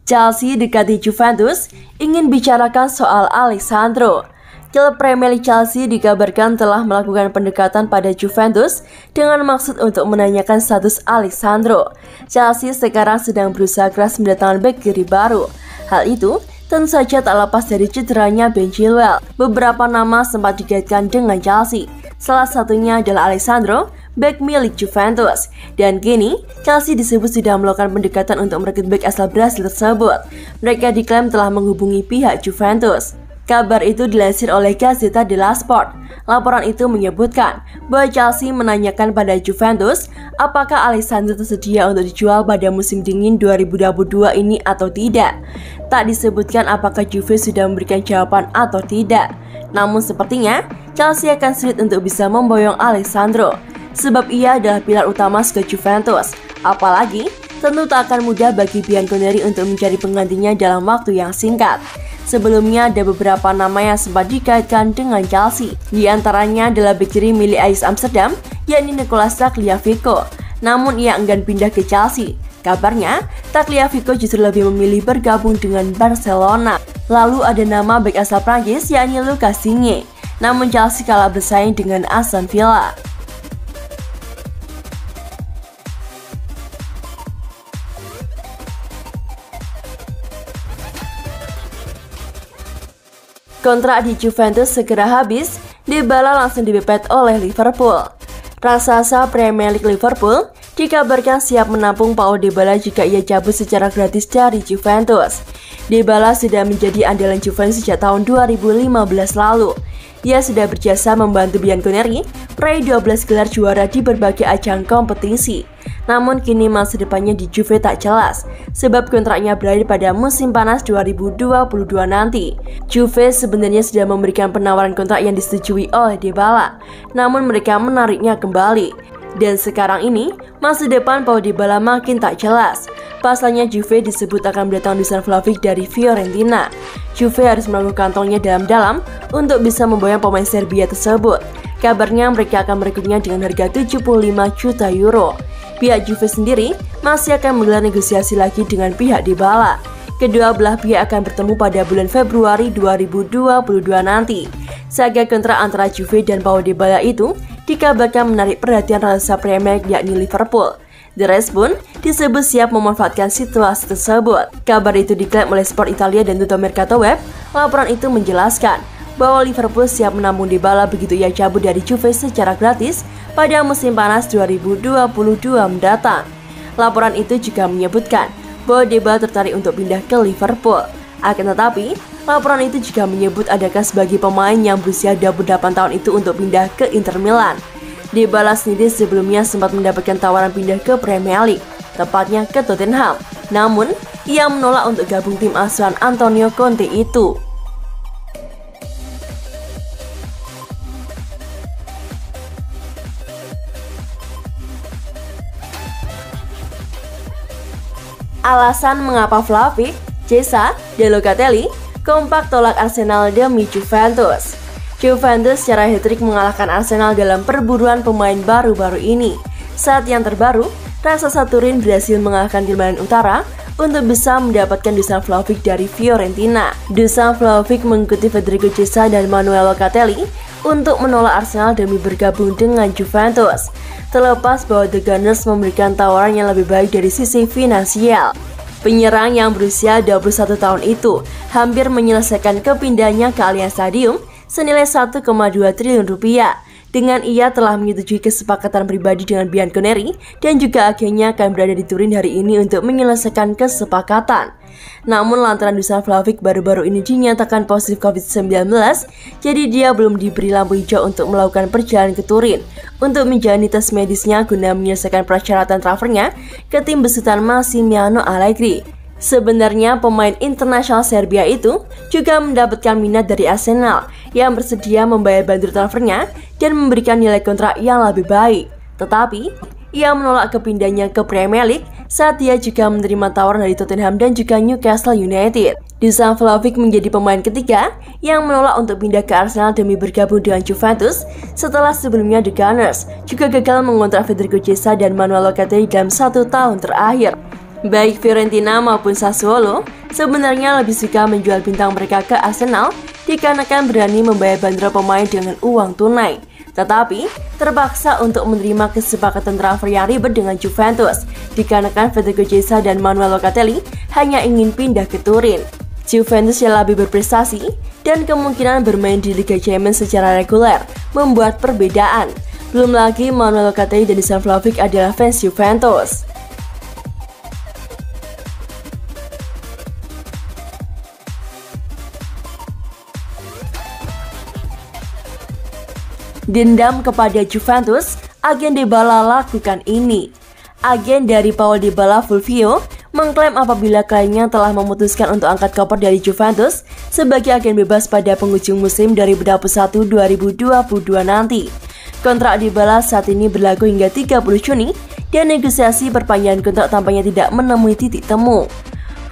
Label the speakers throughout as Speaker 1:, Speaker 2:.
Speaker 1: Chelsea dekati Juventus ingin bicarakan soal Alessandro. Klub Premier League Chelsea dikabarkan telah melakukan pendekatan pada Juventus dengan maksud untuk menanyakan status Alessandro. Chelsea sekarang sedang berusaha keras mendatangkan bek kiri baru. Hal itu tentu saja tak lepas dari cederanya Ben Chilwell. Beberapa nama sempat dikaitkan dengan Chelsea. Salah satunya adalah Alessandro, bek milik Juventus. Dan kini, Chelsea disebut sudah melakukan pendekatan untuk merekrut bek asal Brasil tersebut. Mereka diklaim telah menghubungi pihak Juventus. Kabar itu dilansir oleh Gazzetta dello Sport. Laporan itu menyebutkan bahwa Chelsea menanyakan pada Juventus apakah Alessandro tersedia untuk dijual pada musim dingin 2022 ini atau tidak. Tak disebutkan apakah Juve sudah memberikan jawaban atau tidak. Namun sepertinya Chelsea akan sulit untuk bisa memboyong Alessandro, sebab ia adalah pilar utama skuad Juventus. Apalagi, tentu tak akan mudah bagi Bianconeri untuk mencari penggantinya dalam waktu yang singkat. Sebelumnya ada beberapa nama yang sempat dikaitkan dengan Chelsea. Di antaranya adalah bek kiri milik Ajax Amsterdam, yakni Nicolas Tagliafico. Namun ia enggan pindah ke Chelsea. Kabarnya, Tagliafico justru lebih memilih bergabung dengan Barcelona. Lalu ada nama bek asal Prancis, yakni Lucas Digne. Namun Chelsea kalah bersaing dengan Aston Villa. Kontrak di Juventus segera habis, Dybala langsung dipepet oleh Liverpool. Raksasa Premier League Liverpool dikabarkan siap menampung Paulo Dybala jika ia cabut secara gratis dari Juventus. Dybala sudah menjadi andalan Juventus sejak tahun 2015 lalu. Ia sudah berjasa membantu Bianconeri meraih 12 gelar juara di berbagai ajang kompetisi. Namun kini masa depannya di Juve tak jelas, sebab kontraknya berakhir pada musim panas 2022 nanti. Juve sebenarnya sudah memberikan penawaran kontrak yang disetujui oleh Dybala, namun mereka menariknya kembali. Dan sekarang ini, masa depan Paulo Dybala makin tak jelas. Pasalnya Juve disebut akan mendatangkan Dusan Vlahovic dari Fiorentina. Juve harus melakukan kantongnya dalam-dalam untuk bisa memboyong pemain Serbia tersebut. Kabarnya mereka akan merekrutnya dengan harga 75 juta euro. Pihak Juve sendiri masih akan menggelar negosiasi lagi dengan pihak Dybala. Kedua belah pihak akan bertemu pada bulan Februari 2022 nanti. Saga kontrak antara Juve dan Paulo Dybala itu dikabarkan menarik perhatian raksasa Premier League yakni Liverpool. The Reds pun disebut siap memanfaatkan situasi tersebut. Kabar itu diklaim oleh Sport Italia dan Tutto Mercato Web. Laporan itu menjelaskan bahwa Liverpool siap menampung Dybala begitu ia cabut dari Juve secara gratis pada musim panas 2022 mendatang. Laporan itu juga menyebutkan bahwa Dybala tertarik untuk pindah ke Liverpool. Akan tetapi, laporan itu juga menyebut adakah sebagai pemain yang berusia 28 tahun itu untuk pindah ke Inter Milan. Dybala sendiri sebelumnya sempat mendapatkan tawaran pindah ke Premier League, tepatnya ke Tottenham. Namun, ia menolak untuk gabung tim asuhan Antonio Conte itu. Alasan mengapa Vlahovic, Chiesa, dan Locatelli kompak tolak Arsenal demi Juventus. Juventus secara hat-trick mengalahkan Arsenal dalam perburuan pemain baru-baru ini. Saat yang terbaru, raksasa Turin berhasil mengalahkan tim Milan Utara untuk bisa mendapatkan Dusan Vlahovic dari Fiorentina. Dusan Vlahovic mengikuti Federico Chiesa dan Manuel Locatelli untuk menolak Arsenal demi bergabung dengan Juventus. Terlepas bahwa The Gunners memberikan tawaran yang lebih baik dari sisi finansial. Penyerang yang berusia 21 tahun itu hampir menyelesaikan kepindahannya ke Allianz Stadium senilai 1,2 triliun rupiah. Dengan ia telah menyetujui kesepakatan pribadi dengan Bianconeri dan juga akhirnya akan berada di Turin hari ini untuk menyelesaikan kesepakatan. Namun lantaran Dusan Vlahovic baru-baru ini dinyatakan positif COVID-19, jadi dia belum diberi lampu hijau untuk melakukan perjalanan ke Turin untuk menjalani tes medisnya guna menyelesaikan persyaratan transfernya ke tim besutan Massimiliano Allegri. Sebenarnya pemain internasional Serbia itu juga mendapatkan minat dari Arsenal yang bersedia membayar bantu transfernya dan memberikan nilai kontrak yang lebih baik. Tetapi, ia menolak kepindahannya ke Premier League saat dia juga menerima tawaran dari Tottenham dan juga Newcastle United. Dusan Vlahovic menjadi pemain ketiga yang menolak untuk pindah ke Arsenal demi bergabung dengan Juventus setelah sebelumnya The Gunners juga gagal mengontrak Federico Chiesa dan Manuel Locatelli dalam 1 tahun terakhir. Baik Fiorentina maupun Sassuolo sebenarnya lebih suka menjual bintang mereka ke Arsenal dikarenakan berani membayar bandrol pemain dengan uang tunai, tetapi terpaksa untuk menerima kesepakatan transfer yang ribet dengan Juventus dikarenakan Federico Chiesa dan Manuel Locatelli hanya ingin pindah ke Turin. Juventus yang lebih berprestasi dan kemungkinan bermain di Liga Champions secara reguler membuat perbedaan. Belum lagi Manuel Locatelli dan Dusan Vlahovic adalah fans Juventus. Dendam kepada Juventus, agen Dybala lakukan ini. Agen dari Paul Dybala, Fulvio, mengklaim apabila kliennya telah memutuskan untuk angkat koper dari Juventus sebagai agen bebas pada penghujung musim 2021-2022 nanti. Kontrak Dybala saat ini berlaku hingga 30 Juni dan negosiasi perpanjangan kontrak tampaknya tidak menemui titik temu.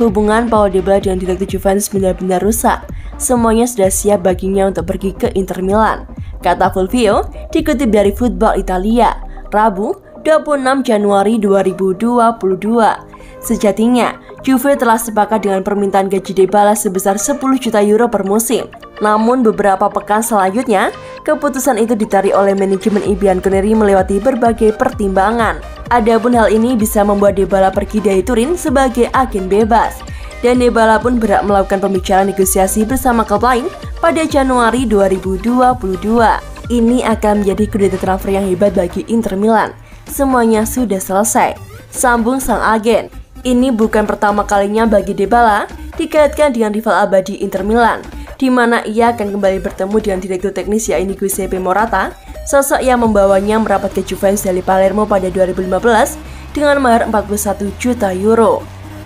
Speaker 1: Hubungan Paul Dybala dengan direktur Juventus benar-benar rusak. Semuanya sudah siap baginya untuk pergi ke Inter Milan, kata Fulvio dikutip dari Football Italia, Rabu 26 Januari 2022. Sejatinya, Juve telah sepakat dengan permintaan gaji Dybala sebesar 10 juta euro per musim. Namun beberapa pekan selanjutnya, keputusan itu ditarik oleh manajemen Bianconeri melewati berbagai pertimbangan. Adapun hal ini bisa membuat Dybala pergi dari Turin sebagai agen bebas. Dan Dybala pun berhak melakukan pembicaraan negosiasi bersama klub lain pada Januari 2022. Ini akan menjadi kudeta transfer yang hebat bagi Inter Milan. Semuanya sudah selesai, sambung sang agen. Ini bukan pertama kalinya bagi Dybala dikaitkan dengan rival abadi Inter Milan, di mana ia akan kembali bertemu dengan direktur teknis yaitu Giuseppe Morata, sosok yang membawanya merapat ke Juventus dari Palermo pada 2015 dengan mahar 41 juta euro.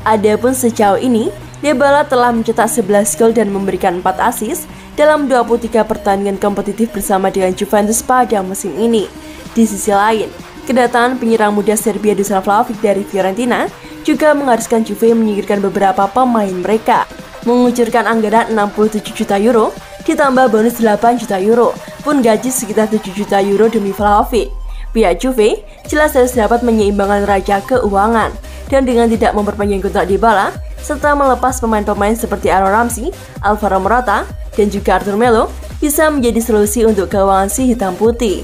Speaker 1: Adapun sejauh ini, Dybala telah mencetak 11 gol dan memberikan 4 assist dalam 23 pertandingan kompetitif bersama dengan Juventus pada musim ini. Di sisi lain, kedatangan penyerang muda Serbia Dusan Vlahovic dari Fiorentina juga mengharuskan Juve menyingkirkan beberapa pemain mereka, mengucurkan anggaran 67 juta euro ditambah bonus 8 juta euro, pun gaji sekitar 7 juta euro demi Vlahovic. Pihak Juve jelas harus dapat menyeimbangkan raca keuangan, dan dengan tidak memperpanjang kontrak Dybala serta melepas pemain-pemain seperti Aaron Ramsey, Alvaro Morata, dan juga Arthur Melo bisa menjadi solusi untuk keuangan si hitam putih.